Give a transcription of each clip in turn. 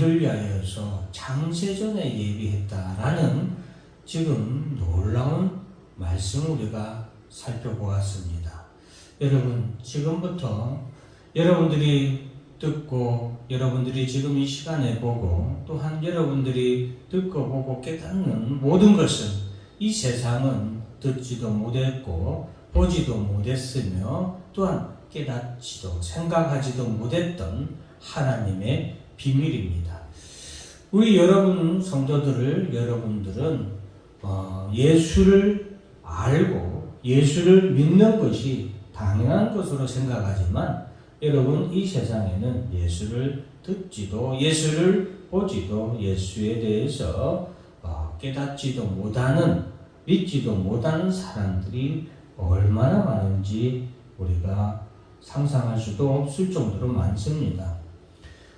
우리를 위하여서 창세전에 예비했다라는 지금 놀라운 말씀을 우리가 살펴보았습니다. 여러분, 지금부터 여러분들이 듣고 여러분들이 지금 이 시간에 보고 또한 여러분들이 듣고 보고 깨닫는 모든 것은 이 세상은 듣지도 못했고 보지도 못했으며 또한 깨닫지도 생각하지도 못했던 하나님의 비밀입니다. 우리 여러분들은 예수를 알고 예수를 믿는 것이 당연한 것으로 생각하지만 여러분, 이 세상에는 예수를 듣지도 예수를 보지도 예수에 대해서 깨닫지도 못하는 믿지도 못하는 사람들이 얼마나 많은지 우리가 상상할 수도 없을 정도로 많습니다.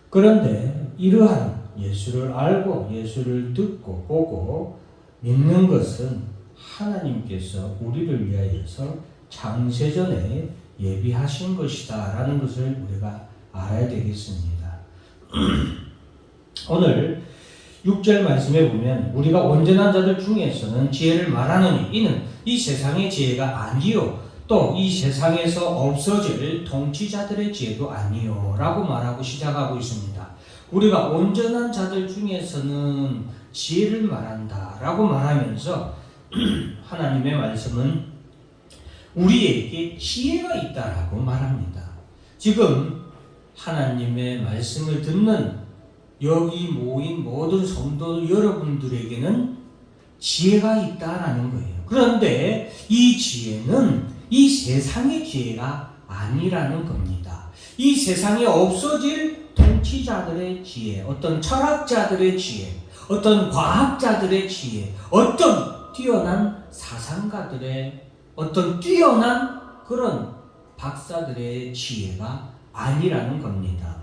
그런데 이러한 예수를 알고 예수를 듣고 보고 믿는 것은 하나님께서 우리를 위하여서 창세전에 예비하신 것이다 라는 것을 우리가 알아야 되겠습니다. 오늘 6절 말씀에 보면 우리가 온전한 자들 중에서는 지혜를 말하느니 이는 이 세상의 지혜가 아니요 또 이 세상에서 없어질 통치자들의 지혜도 아니요 라고 말하고 시작하고 있습니다. 우리가 온전한 자들 중에서는 지혜를 말한다 라고 말하면서 하나님의 말씀은 우리에게 지혜가 있다라고 말합니다. 지금 하나님의 말씀을 듣는 여기 모인 모든 성도 여러분들에게는 지혜가 있다라는 거예요. 그런데 이 지혜는 이 세상의 지혜가 아니라는 겁니다. 이 세상에 없어질 통치자들의 지혜, 어떤 철학자들의 지혜, 어떤 과학자들의 지혜, 어떤 뛰어난 사상가들의 어떤 뛰어난 그런 박사들의 지혜가 아니라는 겁니다.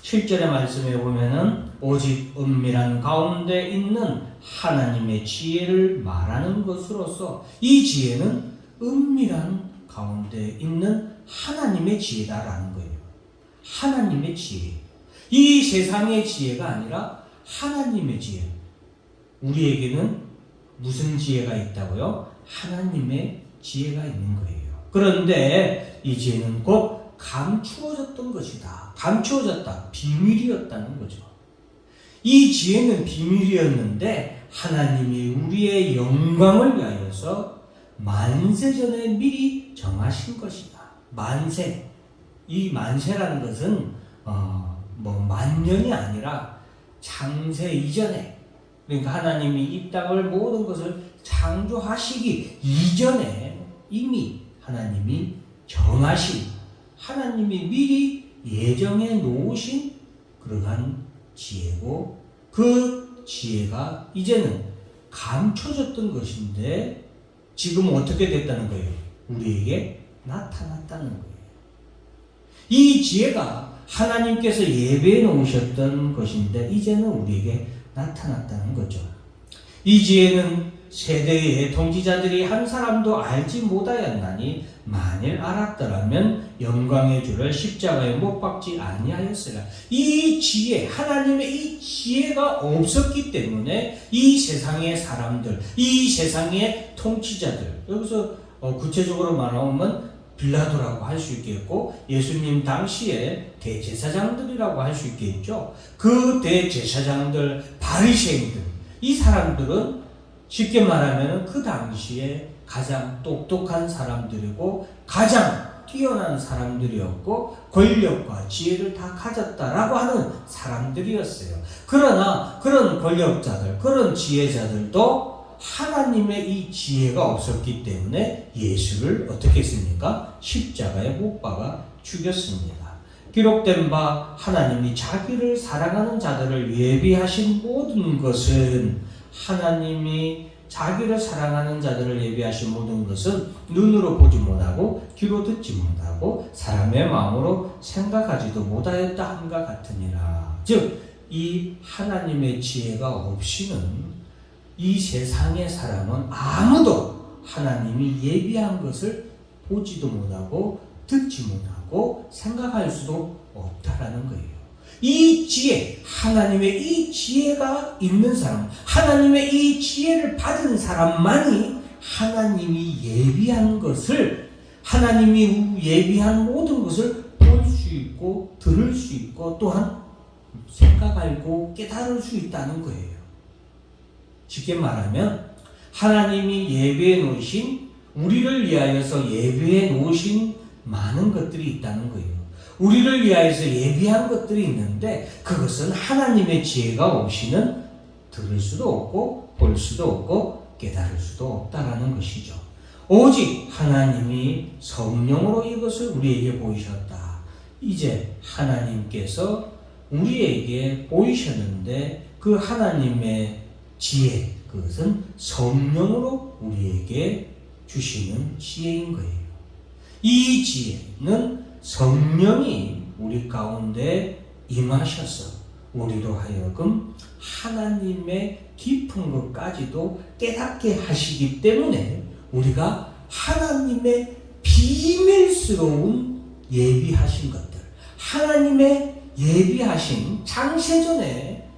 7절의 말씀에 보면은 오직 은밀한 가운데 있는 하나님의 지혜를 말하는 것으로서 이 지혜는 은밀한 가운데 있는 하나님의 지혜다라는 거예요. 하나님의 지혜. 이 세상의 지혜가 아니라 하나님의 지혜. 우리에게는 무슨 지혜가 있다고요? 하나님의 지혜가 있는 거예요. 그런데 이 지혜는 곧 감추어졌던 것이다. 감추어졌다. 비밀이었다는 거죠. 이 지혜는 비밀이었는데 하나님이 우리의 영광을 위하여서 만세전에 미리 정하신 것이다. 만세. 이 만세라는 것은 만년이 아니라 창세 이전에, 그러니까 하나님이 이 땅을 모든 것을 창조하시기 이전에 이미 하나님이 정하신, 하나님이 미리 예정해 놓으신 그러한 지혜고 그 지혜가 이제는 감춰졌던 것인데 지금 어떻게 됐다는 거예요? 우리에게 나타났다는 거예요. 이 지혜가 하나님께서 예배해 놓으셨던 것인데 이제는 우리에게 나타났다는 거죠. 이 지혜는 세대의 통치자들이 한 사람도 알지 못하였나니 만일 알았더라면 영광의 주를 십자가에 못 박지 아니하였으라. 이 지혜, 하나님의 이 지혜가 없었기 때문에 이 세상의 사람들, 이 세상의 통치자들, 여기서 구체적으로 말하면 빌라도라고 할 수 있겠고 예수님 당시에 대제사장들이라고 할 수 있겠죠. 그 대제사장들, 바리새인들, 이 사람들은 쉽게 말하면 그 당시에 가장 똑똑한 사람들이고 가장 뛰어난 사람들이었고 권력과 지혜를 다 가졌다라고 하는 사람들이었어요. 그러나 그런 권력자들, 그런 지혜자들도 하나님의 이 지혜가 없었기 때문에 예수를 어떻게 했습니까? 십자가에 못 박아 죽였습니다. 기록된 바 하나님이 자기를 사랑하는 자들을 예비하신 모든 것은 하나님이 자기를 사랑하는 자들을 예비하신 모든 것은 눈으로 보지 못하고 귀로 듣지 못하고 사람의 마음으로 생각하지도 못하였다 함과 같으니라. 즉 이 하나님의 지혜가 없이는 이 세상의 사람은 아무도 하나님이 예비한 것을 보지도 못하고 듣지 못하고 생각할 수도 없다라는 거예요. 이 지혜, 하나님의 이 지혜가 있는 사람, 하나님의 이 지혜를 받은 사람만이 하나님이 예비한 것을, 하나님이 예비한 모든 것을 볼 수 있고 들을 수 있고 또한 생각하고 깨달을 수 있다는 거예요. 쉽게 말하면 하나님이 예비해 놓으신, 우리를 위하여서 예비해 놓으신 많은 것들이 있다는 거예요. 우리를 위하여서 예비한 것들이 있는데 그것은 하나님의 지혜가 없이는 들을 수도 없고 볼 수도 없고 깨달을 수도 없다라는 것이죠. 오직 하나님이 성령으로 이것을 우리에게 보이셨다. 이제 하나님께서 우리에게 보이셨는데 그 하나님의 지혜, 그것은 성령으로 우리에게 주시는 지혜인 거예요. 이 지혜는 성령이 우리 가운데 임하셔서 우리로 하여금 하나님의 깊은 것까지도 깨닫게 하시기 때문에 우리가 하나님의 비밀스러운 예비하신 것들, 하나님의 예비하신 창세전에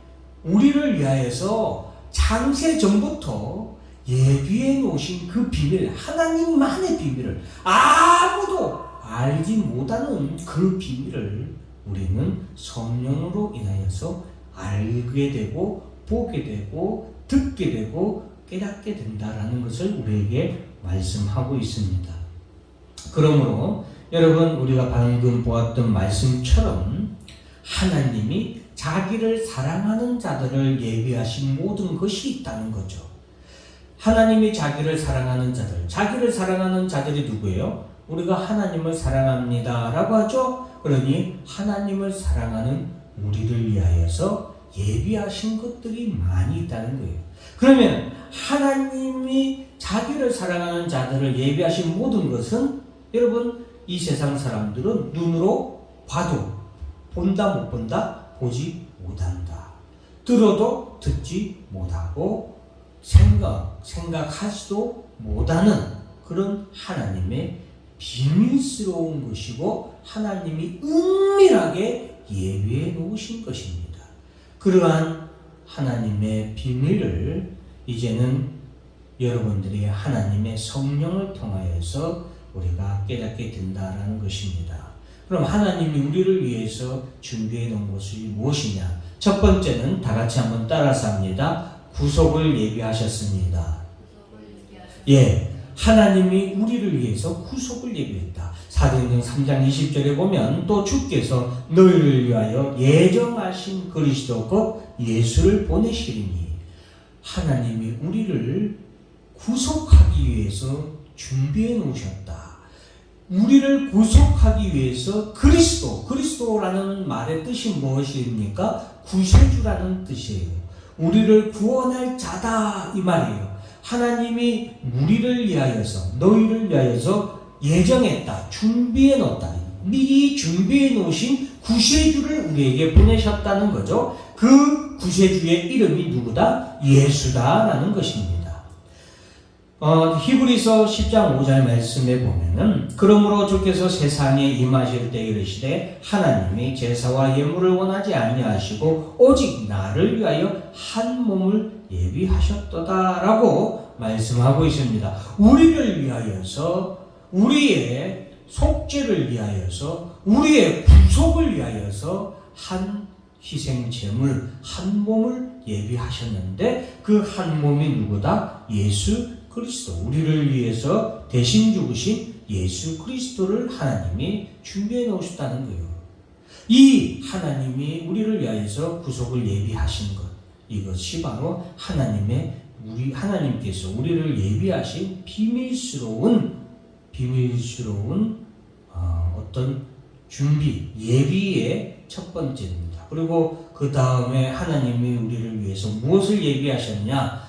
우리를 위하여서 창세전부터 예비해 놓으신 그 비밀, 하나님만의 비밀을 아무도 알지 못하는 그 비밀을 우리는 성령으로 인하여서 알게 되고 보게 되고 듣게 되고 깨닫게 된다라는 것을 우리에게 말씀하고 있습니다. 그러므로 여러분, 우리가 방금 보았던 말씀처럼 하나님이 자기를 사랑하는 자들을 예비하신 모든 것이 있다는 거죠. 하나님이 자기를 사랑하는 자들, 자기를 사랑하는 자들이 누구예요? 우리가 하나님을 사랑합니다 라고 하죠. 그러니 하나님을 사랑하는 우리를 위하여서 예비하신 것들이 많이 있다는 거예요. 그러면 하나님이 자기를 사랑하는 자들을 예비하신 모든 것은, 여러분, 이 세상 사람들은 눈으로 봐도 본다 못 본다, 보지 못한다. 들어도 듣지 못하고 생각하지도 못하는 그런 하나님의 비밀스러운 것이고 하나님이 은밀하게 예비해 놓으신 것입니다. 그러한 하나님의 비밀을 이제는 여러분들이 하나님의 성령을 통하여서 우리가 깨닫게 된다라는 것입니다. 그럼 하나님이 우리를 위해서 준비해 놓은 것이 무엇이냐? 첫 번째는 다 같이 한번 따라서 합니다. 구속을 예비하셨습니다. 예, 하나님이 우리를 위해서 구속을 예비했다. 사도행전 3장 20절에 보면 또 주께서 너희를 위하여 예정하신 그리스도 곧 예수를 보내시리니, 하나님이 우리를 구속하기 위해서 준비해 놓으셨다. 우리를 구속하기 위해서 그리스도라는 말의 뜻이 무엇입니까? 구세주라는 뜻이에요. 우리를 구원할 자다 이 말이에요. 하나님이 우리를 위하여서, 너희를 위하여서 예정했다, 준비해 놓았다. 미리 준비해 놓으신 구세주를 우리에게 보내셨다는 거죠. 그 구세주의 이름이 누구다? 예수다라는 것입니다. 히브리서 10장 5절 말씀에 보면은, 그러므로 주께서 세상에 임하실 때 이르시되 하나님이 제사와 예물을 원하지 아니하시고 오직 나를 위하여 한 몸을 예비하셨도다라고 말씀하고 있습니다. 우리를 위하여서, 우리의 속죄를 위하여서, 우리의 구속을 위하여서 한 희생 제물, 한 몸을 예비하셨는데 그 한 몸이 누구다? 예수 그리스도, 우리를 위해서 대신 죽으신 예수 그리스도를 하나님이 준비해 놓으셨다는 거예요. 이 하나님이 우리를 위하여서 구속을 예비하신 것, 이것이 바로 하나님께서 우리를 예비하신 비밀스러운 어떤 준비, 예비의 첫 번째입니다. 그리고 그 다음에 하나님이 우리를 위해서 무엇을 예비하셨냐?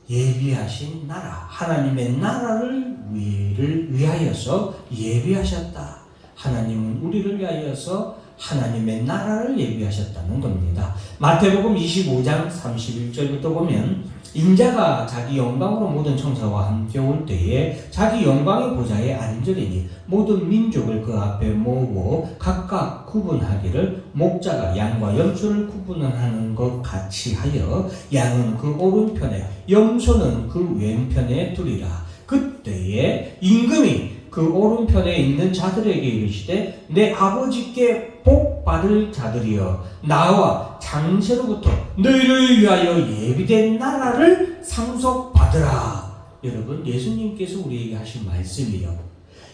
예비하신 나라, 하나님의 나라를 위하여서 예비하셨다. 하나님은 우리를 위하여서 하나님의 나라를 예비하셨다는 겁니다. 마태복음 25장 31절부터 보면 인자가 자기 영광으로 모든 천사와 함께 올 때에 자기 영광의 보좌에 앉으리니 모든 민족을 그 앞에 모으고 각각 구분하기를 목자가 양과 염소를 구분하는 것 같이 하여 양은 그 오른편에 염소는 그 왼편에 두리라. 그때에 임금이 그 오른편에 있는 자들에게 이르시되 내 아버지께 복 받을 자들이여 나와 장세로부터 너희를 위하여 예비된 나라를 상속받으라. 여러분, 예수님께서 우리에게 하신 말씀이요.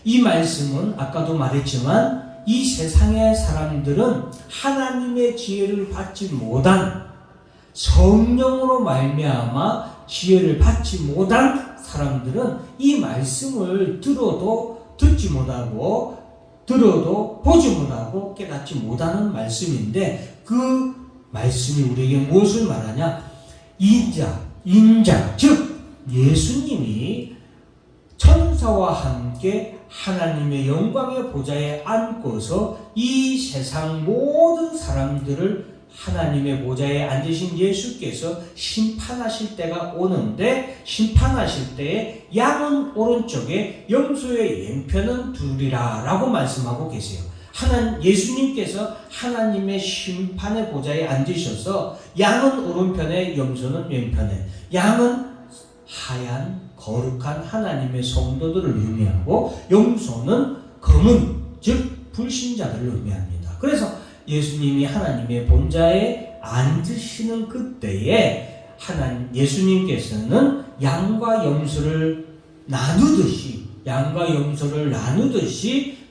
이 말씀은 아까도 말했지만 이 세상의 사람들은 하나님의 지혜를 받지 못한, 성령으로 말미암아 지혜를 받지 못한 사람들은 이 말씀을 들어도 듣지 못하고 들어도 보지 못하고 깨닫지 못하는 말씀인데, 그 말씀이 우리에게 무엇을 말하냐? 인자, 즉 예수님이 천사와 함께 하나님의 영광의 보좌에 앉고서 이 세상 모든 사람들을 하나님의 보좌에 앉으신 예수께서 심판하실 때가 오는데, 심판하실 때에 양은 오른쪽에 염소의 왼편은 두리라 라고 말씀하고 계세요. 예수님께서 하나님의 심판의 보좌에 앉으셔서 양은 오른편에 염소는 왼편에, 양은 하얀 거룩한 하나님의 성도들을 의미하고 예수는 검은, 즉 불신자들을 의미합니다. 그래서 예수님이 하나님의 본좌에 앉으시는 그때에 예수님께서는 양과 염소를 나누듯이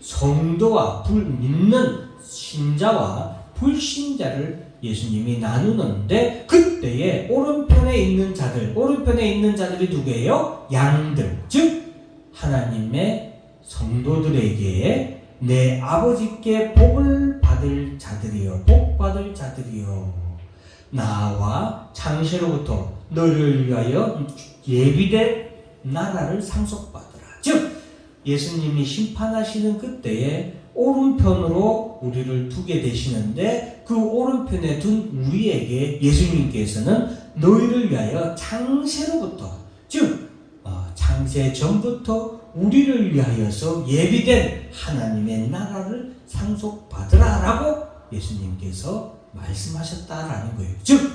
성도와 믿는 신자와 불신자를 예수님이 나누는데, 그때에 오른편에 있는 자들이 누구예요? 양들, 즉 하나님의 성도들에게 내 아버지께 복을 받을 자들이요, 복 받을 자들이요, 나와 장세로부터 너를 위하여 예비된 나라를 상속받으라. 즉 예수님이 심판하시는 그때에 오른편으로 우리를 두게 되시는데, 그 오른편에 둔 우리에게 예수님께서는 너희를 위하여 장세로부터, 즉 창세 전부터 우리를 위하여서 예비된 하나님의 나라를 상속받으라 라고 예수님께서 말씀하셨다라는 거예요. 즉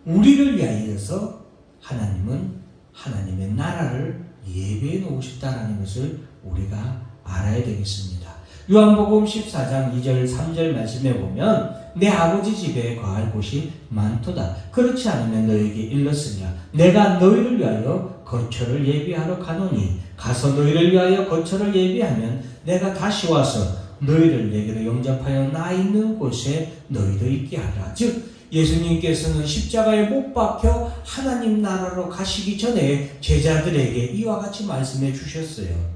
우리를 위하여서 하나님은 하나님의 나라를 예비해 놓으셨다라는 것을 우리가 알아야 되겠습니다. 요한복음 14장 2절 3절 말씀에 보면 내 아버지 집에 거할 곳이 많도다. 그렇지 않으면 너에게 일렀으랴. 내가 너희를 위하여 거처를 예비하러 가노니 가서 너희를 위하여 거처를 예비하면 내가 다시 와서 너희를 내게로 영접하여 나 있는 곳에 너희도 있게 하라. 즉 예수님께서는 십자가에 못 박혀 하나님 나라로 가시기 전에 제자들에게 이와 같이 말씀해 주셨어요.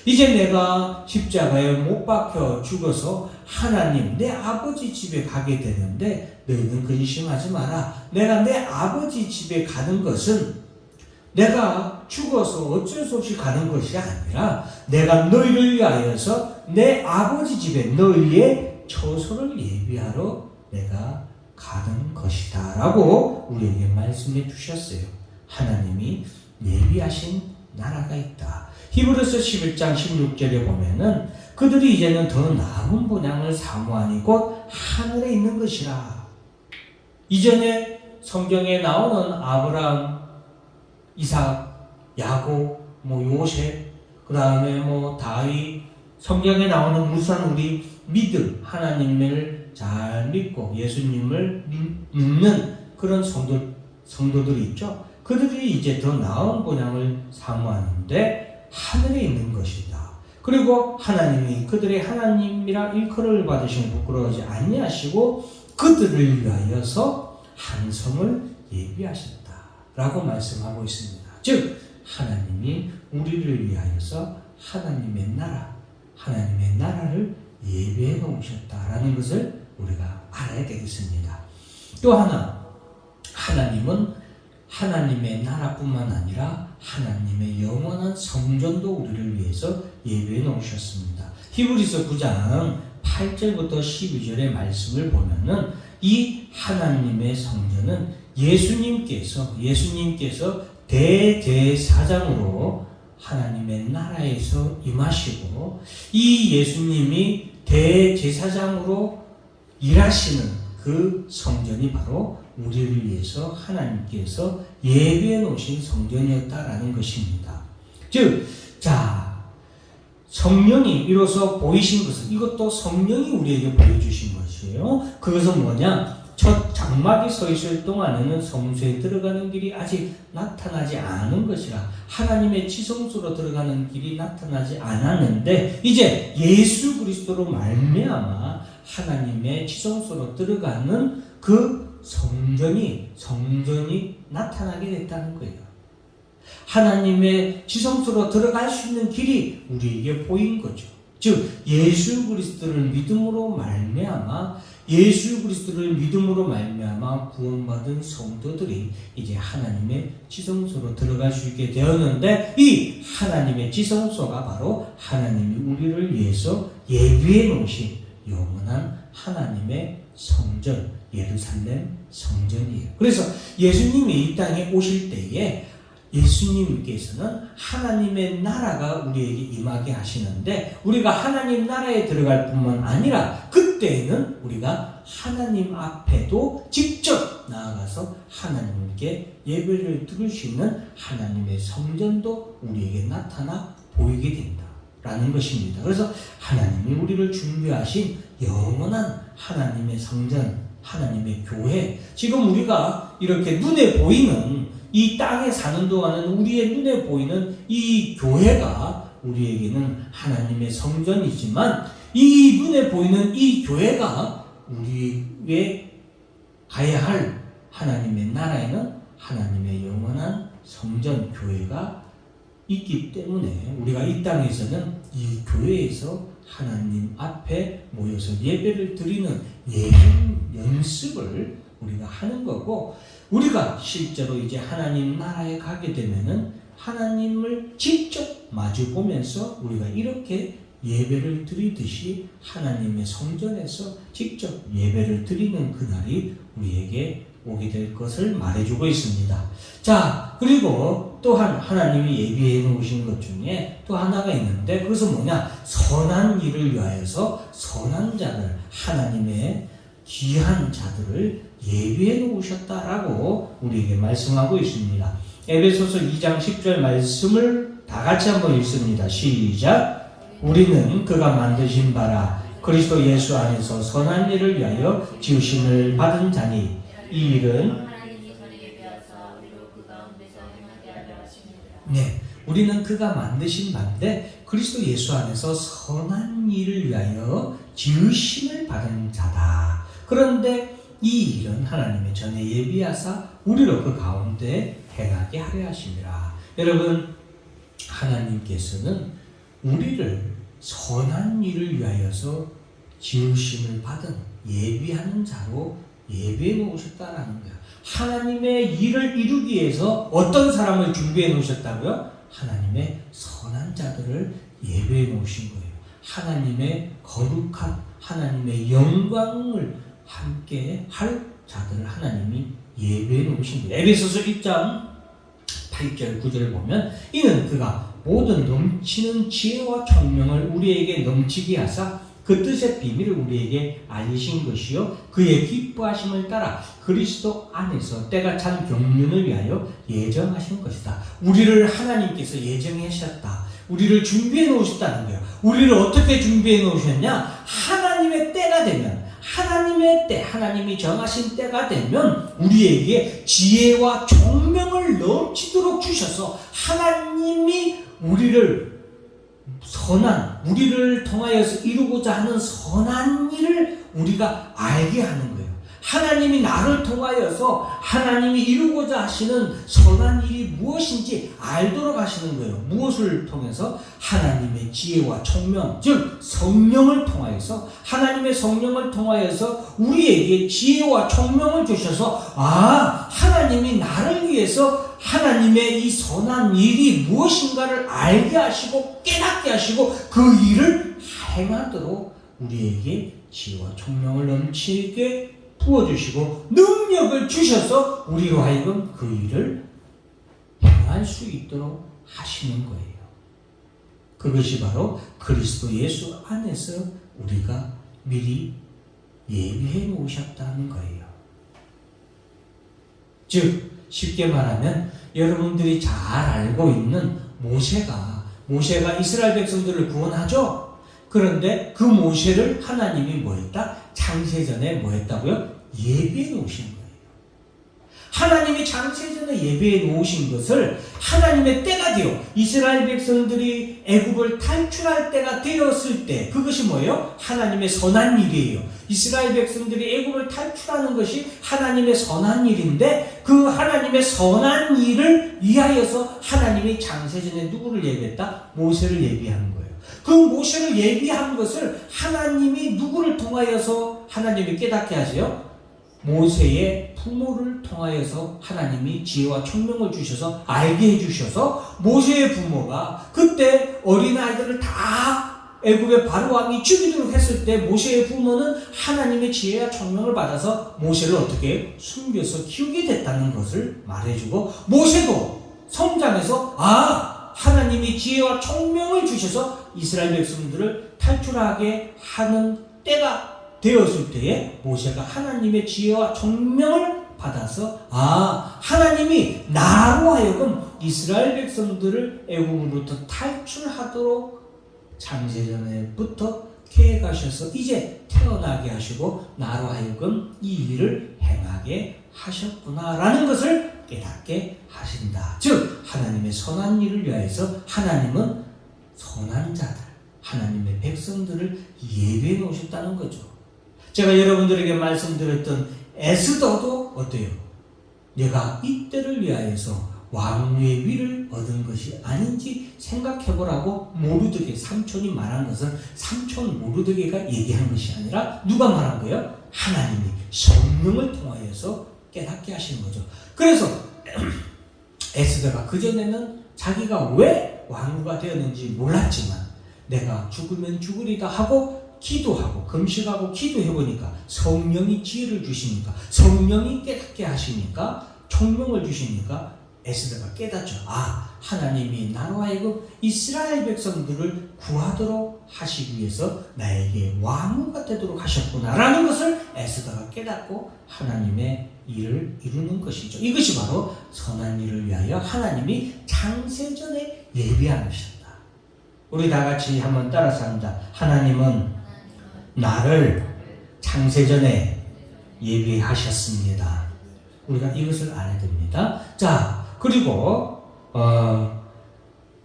이제 내가 십자가에 못 박혀 죽어서 하나님 내 아버지 집에 가게 되는데 너희는 근심하지 마라. 내가 내 아버지 집에 가는 것은 내가 죽어서 어쩔 수 없이 가는 것이 아니라 내가 너희를 위하여서 내 아버지 집에 너희의 처소를 예비하러 내가 가는 것이다 라고 우리에게 말씀해 주셨어요. 하나님이 예비하신 나라가 있다. 히브리서 11장 16절에 보면은 그들이 이제는 더 나은 본향을 사모하니 곧 하늘에 있는 것이라. 이전에 성경에 나오는 아브라함, 이삭, 야곱, 요셉, 그 다음에 다윗, 성경에 나오는 무수한 우리 하나님을 잘 믿고 예수님을 믿는 그런 성도들이 있죠. 그들이 이제 더 나은 본향을 사모하는데 하늘에 있는 것이다. 그리고 하나님이 그들의 하나님이라 일컬을 받으시면 부끄러워하지 아니하시고 그들을 위하여서 한 성을 예비하셨다 라고 말씀하고 있습니다. 즉 하나님이 우리를 위하여서 하나님의 나라를 예비해 놓으셨다라는 것을 우리가 알아야 되겠습니다. 또 하나, 하나님은 하나님의 나라뿐만 아니라 하나님의 영원한 성전도 우리를 위해서 예비해 놓으셨습니다. 히브리서 9장 8절부터 12절의 말씀을 보면은 이 하나님의 성전은 예수님께서 대제사장으로 하나님의 나라에서 임하시고 이 예수님이 대제사장으로 일하시는 그 성전이 바로 우리를 위해서 하나님께서 예비해 놓으신 성전이었다라는 것입니다. 즉, 성령이 이로써 보이신 것은 이것도 성령이 우리에게 보여주신 것이에요. 그것은 뭐냐? 첫 장막이 서 있을 동안에는 성소에 들어가는 길이 아직 나타나지 않은 것이라 하나님의 지성소로 들어가는 길이 나타나지 않았는데 이제 예수 그리스도로 말미암아 하나님의 지성소로 들어가는 그 성전이 나타나게 됐다는 거예요. 하나님의 지성소로 들어갈 수 있는 길이 우리에게 보인 거죠. 즉 예수 그리스도를 믿음으로 말미암아 구원받은 성도들이 이제 하나님의 지성소로 들어갈 수 있게 되었는데 이 하나님의 지성소가 바로 하나님이 우리를 위해서 예비해 놓으신 영원한 하나님의 성전, 예루살렘 성전이에요. 그래서 예수님이 이 땅에 오실 때에 예수님께서는 하나님의 나라가 우리에게 임하게 하시는데 우리가 하나님 나라에 들어갈 뿐만 아니라 그때에는 우리가 하나님 앞에도 직접 나아가서 하나님께 예배를 드릴 수 있는 하나님의 성전도 우리에게 나타나 보이게 된다라는 것입니다. 그래서 하나님이 우리를 준비하신 영원한 하나님의 성전, 하나님의 교회, 지금 우리가 이렇게 눈에 보이는 이 땅에 사는 동안은 우리의 눈에 보이는 이 교회가 우리에게는 하나님의 성전이지만 이 눈에 보이는 이 교회가 우리의 가야 할 하나님의 나라에는 하나님의 영원한 성전 교회가 있기 때문에 우리가 이 땅에서는 이 교회에서 하나님 앞에 모여서 예배를 드리는 예배 연습을 우리가 하는 거고 우리가 실제로 이제 하나님 나라에 가게 되면은 하나님을 직접 마주 보면서 우리가 이렇게 예배를 드리듯이 하나님의 성전에서 직접 예배를 드리는 그날이 우리에게 오게 될 것을 말해주고 있습니다. 자, 그리고 또한 하나님이 예비해 놓으신 것 중에 또 하나가 있는데 그것은 뭐냐? 선한 일을 위하여서 선한 자들, 하나님의 귀한 자들을 예비해 놓으셨다라고 우리에게 말씀하고 있습니다. 에베소서 2장 10절 말씀을 다 같이 한번 읽습니다. 시작. 우리는 그가 만드신 바라 그리스도 예수 안에서 선한 일을 위하여 지으심을 받은 자니 이 일은 우리는 그가 만드신 바인데 그리스도 예수 안에서 선한 일을 위하여 지으심을 받은 자다. 그런데 이 일은 하나님의 전에 예비하사 우리로 그 가운데 행하게 하려 하심이라. 여러분, 하나님께서는 우리를 선한 일을 위하여서 지으심을 받은 예비하는 자로 예비해 놓으셨다라는 거예요. 하나님의 일을 이루기 위해서 어떤 사람을 준비해 놓으셨다고요? 하나님의 선한 자들을 예비해 놓으신 거예요. 하나님의 거룩한 하나님의 영광을 함께 할 자들을 하나님이 예배해 놓으신 거예요. 에베소서 1장 8절 9절을 보면 이는 그가 모든 넘치는 지혜와 총명을 우리에게 넘치게 하사 그 뜻의 비밀을 우리에게 알리신 것이요 그의 기뻐하심을 따라 그리스도 안에서 때가 찬 경륜을 위하여 예정하신 것이다. 우리를 하나님께서 예정하셨다. 우리를 준비해 놓으셨다는 거예요. 우리를 어떻게 준비해 놓으셨냐? 하나님의 때가 되면 하나님의 때, 하나님이 정하신 때가 되면 우리에게 지혜와 총명을 넘치도록 주셔서 하나님이 우리를 통하여서 이루고자 하는 선한 일을 우리가 알게 하는 거예요. 하나님이 나를 통하여서 하나님이 이루고자 하시는 선한 일이 무엇인지 알도록 하시는 거예요. 무엇을 통해서? 하나님의 지혜와 총명, 즉 성령을 통하여서 하나님의 성령을 통하여서 우리에게 지혜와 총명을 주셔서 하나님이 나를 위해서 하나님의 이 선한 일이 무엇인가를 알게 하시고 깨닫게 하시고 그 일을 행하도록 우리에게 지혜와 총명을 넘치게 부어주시고 능력을 주셔서 우리로 하여금 그 일을 행할 수 있도록 하시는 거예요. 그것이 바로 그리스도 예수 안에서 우리가 미리 예비해 놓으셨다는 거예요. 즉 쉽게 말하면 여러분들이 잘 알고 있는 모세가 이스라엘 백성들을 구원하죠. 그런데 그 모세를 하나님이 뭐 했다? 창세전에 뭐 했다고요? 예비해 놓으신 거예요. 하나님이 창세전에 예비해 놓으신 것을 하나님의 때가 되어 이스라엘 백성들이 애굽을 탈출할 때가 되었을 때, 그것이 뭐예요? 하나님의 선한 일이에요. 이스라엘 백성들이 애굽을 탈출하는 것이 하나님의 선한 일인데, 그 하나님의 선한 일을 위하여서 하나님이 창세전에 누구를 예비했다? 모세를 예비한 거예요. 그 모세를 예비한 것을 하나님이 누구를 통하여서 하나님이 깨닫게 하세요? 모세의 부모를 통하여서 하나님이 지혜와 총명을 주셔서 알게 해주셔서 모세의 부모가 그때 어린아이들을 다 애굽의 바로왕이 죽이도록 했을 때 모세의 부모는 하나님의 지혜와 총명을 받아서 모세를 어떻게 숨겨서 키우게 됐다는 것을 말해주고, 모세도 성장해서 하나님이 지혜와 총명을 주셔서 이스라엘 백성들을 탈출하게 하는 때가 되었을 때에 모세가 하나님의 지혜와 총명을 받아서 하나님이 나로 하여금 이스라엘 백성들을 애굽으로부터 탈출하도록 창세전에부터 계획하셔서 이제 태어나게 하시고 나로 하여금 이 일을 행하게 하셨구나라는 것을 깨닫게 하신다. 즉 하나님의 선한 일을 위하여서 하나님은 선한 자들, 하나님의 백성들을 예배해 놓으셨다는 거죠. 제가 여러분들에게 말씀드렸던 에스더도 어때요? 내가 이때를 위하여서 왕위의 위를 얻은 것이 아닌지 생각해보라고 모르드게 삼촌이 말한 것은 삼촌 모르드게가 얘기한 것이 아니라 누가 말한 거예요? 하나님이 성령을 통하여서 깨닫게 하시는 거죠. 그래서 에스더가 그전에는 자기가 왜 왕후가 되었는지 몰랐지만 내가 죽으면 죽으리다 하고 기도하고 금식하고 기도해보니까 성령이 지혜를 주시니까, 성령이 깨닫게 하시니까, 총명을 주시니까 에스더가 깨닫죠. 하나님이 나로 하여금 이스라엘 백성들을 구하도록 하시기 위해서 나에게 왕후가 되도록 하셨구나 라는 것을 에스더가 깨닫고 하나님의 일을 이루는 것이죠. 이것이 바로 선한 일을 위하여 하나님이 창세전에 예비하셨다. 우리 다 같이 한번 따라서 합니다. 하나님은 나를 창세전에 예비하셨습니다. 우리가 이것을 알아야 됩니다. 자, 그리고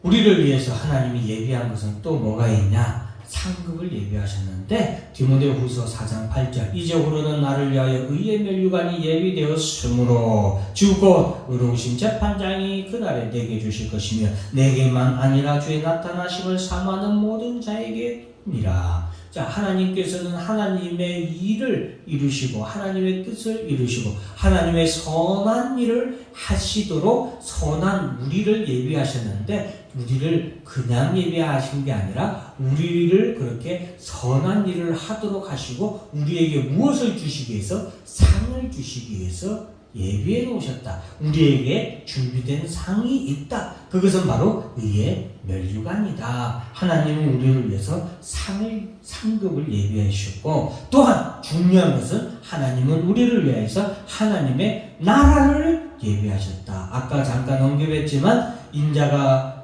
우리를 위해서 하나님이 예비한 것은 또 뭐가 있냐? 상급을 예비하셨는데 디모데후서 4장 8절 이제후로는 나를 위하여 의의 면류관이 예비되었으므로 주 곧 의로우신 재판장이 그날에 내게 주실 것이며 내게만 아니라 주의 나타나심을 사모하는 모든 자에게니라. 자, 하나님께서는 하나님의 일을 이루시고 하나님의 뜻을 이루시고 하나님의 선한 일을 하시도록 선한 우리를 예비하셨는데, 우리를 그냥 예비하신 게 아니라 우리를 그렇게 선한 일을 하도록 하시고 우리에게 무엇을 주시기 위해서? 상을 주시기 위해서 예비해 놓으셨다. 우리에게 준비된 상이 있다. 그것은 바로 의의 면류관이다. 하나님은 우리를 위해서 상급을 예비해 주셨고, 또한 중요한 것은 하나님은 우리를 위해서 하나님의 나라를 예비하셨다. 아까 잠깐 언급했지만 인자가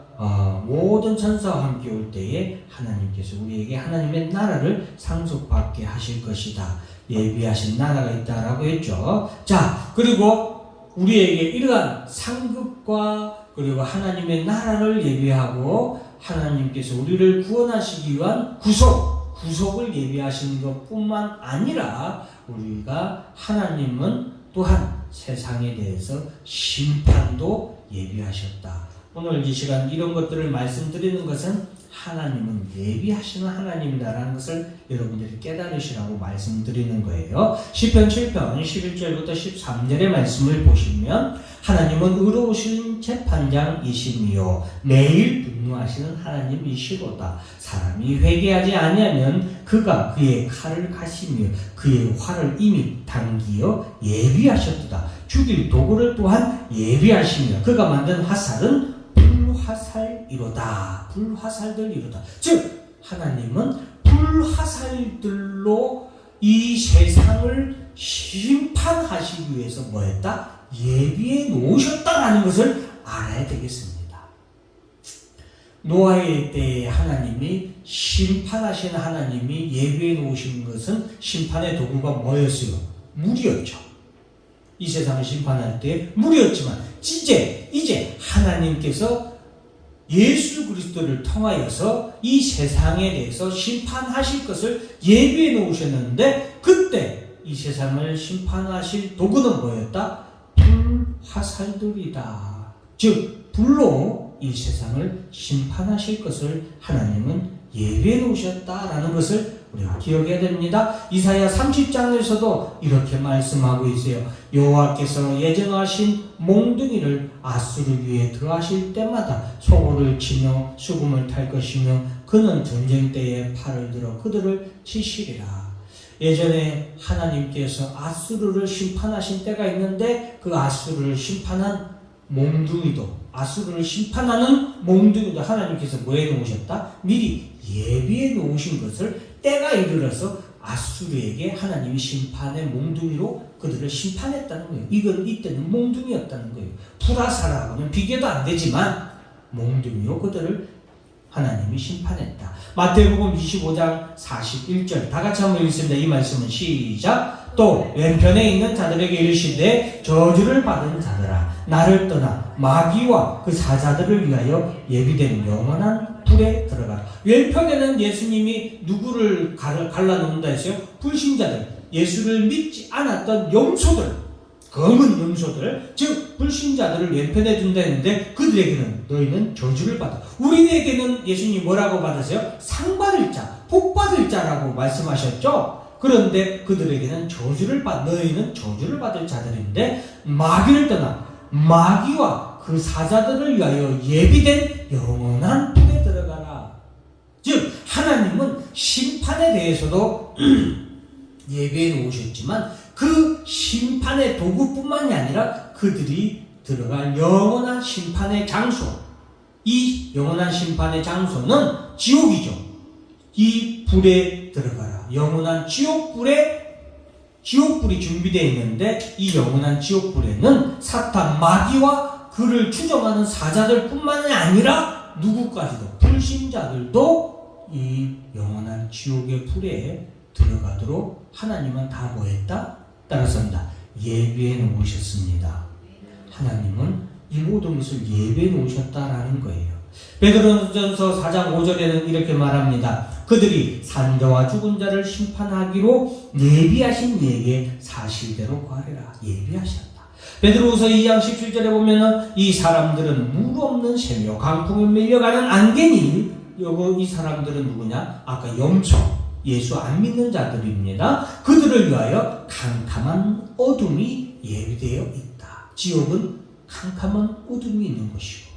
모든 천사와 함께 올 때에 하나님께서 우리에게 하나님의 나라를 상속받게 하실 것이다. 예비하신 나라가 있다라고 했죠. 자, 그리고 우리에게 이러한 상급과 그리고 하나님의 나라를 예비하고 하나님께서 우리를 구원하시기 위한 구속을 예비하신 것뿐만 아니라 우리가 하나님은 또한 세상에 대해서 심판도 예비하셨다. 오늘 이 시간 이런 것들을 말씀드리는 것은 하나님은 예비하시는 하나님이다라는 것을 여러분들이 깨달으시라고 말씀드리는 거예요. 시편 7편 11절부터 13절의 말씀을 보시면 하나님은 의로우신 재판장이시며 매일 분노하시는 하나님이시로다. 사람이 회개하지 아니하면 그가 그의 칼을 가시며 그의 활을 이미 당기어 예비하셨도다. 죽일 도구를 또한 예비하시며 그가 만든 화살은 불화살이로다. 불화살들이로다. 즉 하나님은 불화살들로 이 세상을 심판하시기 위해서 뭐했다? 예비해 놓으셨다라는 것을 알아야 되겠습니다. 노아의 때에 하나님이 심판하신 하나님이 예비해 놓으신 것은 심판의 도구가 뭐였어요? 물이었죠. 이 세상을 심판할 때 물이었지만 이제 하나님께서 예수 그리스도를 통하여서 이 세상에 대해서 심판하실 것을 예비해 놓으셨는데 그때 이 세상을 심판하실 도구는 뭐였다? 불화살들이다. 즉 불로 이 세상을 심판하실 것을 하나님은 예비해 놓으셨다라는 것을 우리가 기억해야 됩니다. 이사야 30장에서도 이렇게 말씀하고 있어요. 여호와께서 예정하신 몽둥이를 아수르 위에 들어하실 때마다 소고를 치며 수금을 탈 것이며 그는 전쟁 때에 팔을 들어 그들을 치시리라. 예전에 하나님께서 아수르를 심판하신 때가 있는데 그 아수르를 심판한 몽둥이도 아수르를 심판하는 몽둥이도 하나님께서 뭐 해 놓으셨다? 미리 예비해 놓으신 것을 때가 이르러서 아수르에게 하나님이 심판의 몽둥이로 그들을 심판했다는 거예요. 이때는 몽둥이였다는 거예요. 불화살하고는 비교도 안 되지만 몽둥이로 그들을 하나님이 심판했다. 마태복음 25장 41절 다 같이 한번 읽습니다. 이 말씀은 시작. 또 왼편에 있는 자들에게 이르시되 저주를 받은 자들아 나를 떠나 마귀와 그 사자들을 위하여 예비된 영원한 불에 들어가라. 왼편에는 예수님이 누구를 갈라놓는다 했어요? 불신자들, 예수를 믿지 않았던 염소들, 검은 염소들, 즉 불신자들을 왼편에 둔다 했는데 그들에게는 너희는 저주를 받아. 우리에게는 예수님이 뭐라고 받으세요? 상 받을 자, 복 받을 자라고 말씀하셨죠? 그런데 그들에게는 너희는 저주를 받을 자들인데 마귀를 떠나 마귀와 그 사자들을 위하여 예비된 영원한 불에 들어가라. 즉 하나님은 심판에 대해서도 예비해 놓으셨지만 그 심판의 도구뿐만이 아니라 그들이 들어갈 영원한 심판의 장소, 이 영원한 심판의 장소는 지옥이죠. 이 불에 들어가라. 영원한 지옥불이 준비되어 있는데 이 영원한 지옥불에는 사탄 마귀와 그를 추종하는 사자들 뿐만이 아니라 누구까지도 불신자들도 이 영원한 지옥의 불에 들어가도록 하나님은 다 뭐했다? 따라서입니다. 예비해 놓으셨습니다. 하나님은 이 모든 것을 예비해 놓으셨다라는 거예요. 베드로전서 4장 5절에는 이렇게 말합니다. 그들이 산자와 죽은 자를 심판하기로 예비하신 이에게 사실대로 구하리라. 예비하셨다. 베드로후서 2장 17절에 보면은 이 사람들은 물 없는 샘이요 강풍에 밀려가는 안개니. 이 사람들은 누구냐? 아까 염소, 예수 안 믿는 자들입니다. 그들을 위하여 캄캄한 어둠이 예비되어 있다. 지옥은 캄캄한 어둠이 있는 것이고.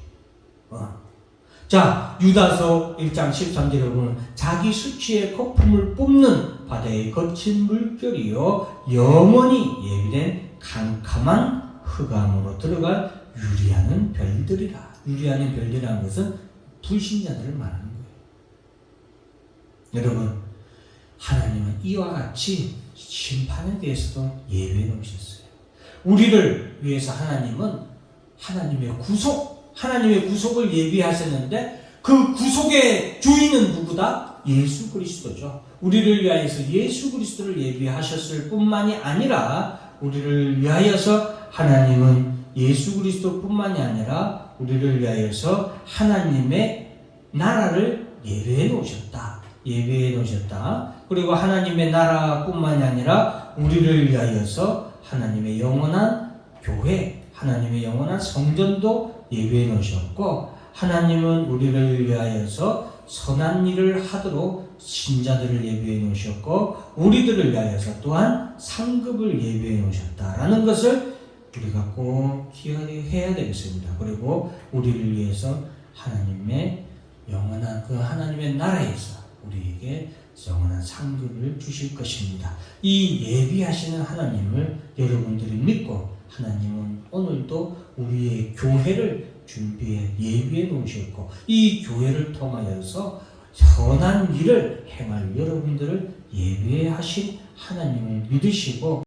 자, 유다서 1장 13절에 보면 자기 수치의 거품을 뿜는 바다의 거친 물결이요 영원히 예비된 캄캄한 흑암으로 들어갈 유리하는 별들이라. 유리하는 별들이라는 것은 불신자들을 말하는 거예요. 여러분, 하나님은 이와 같이 심판에 대해서도 예배해 놓으셨어요. 우리를 위해서 하나님은 하나님의 구속을 예비하셨는데 그 구속의 주인은 누구다? 예수 그리스도죠. 우리를 위하여서 예수 그리스도를 예비하셨을 뿐만이 아니라 우리를 위하여서 하나님은 예수 그리스도뿐만이 아니라 우리를 위하여서 하나님의 나라를 예배해 놓으셨다. 그리고 하나님의 나라뿐만이 아니라 우리를 위하여서 하나님의 영원한 교회, 하나님의 영원한 성전도 예배해 놓으셨고, 하나님은 우리를 위하여서 선한 일을 하도록 신자들을 예비해 놓으셨고 우리들을 위하여서 또한 상급을 예비해 놓으셨다라는 것을 우리가 꼭 기억해야 되겠습니다. 그리고 우리를 위해서 하나님의 영원한 그 하나님의 나라에서 우리에게 영원한 상급을 주실 것입니다. 이 예비하시는 하나님을 여러분들이 믿고 하나님은 오늘도 우리의 교회를 준비해 예비해 놓으셨고 이 교회를 통하여서 선한 일을 행할 여러분들을 예비하신 하나님을 믿으시고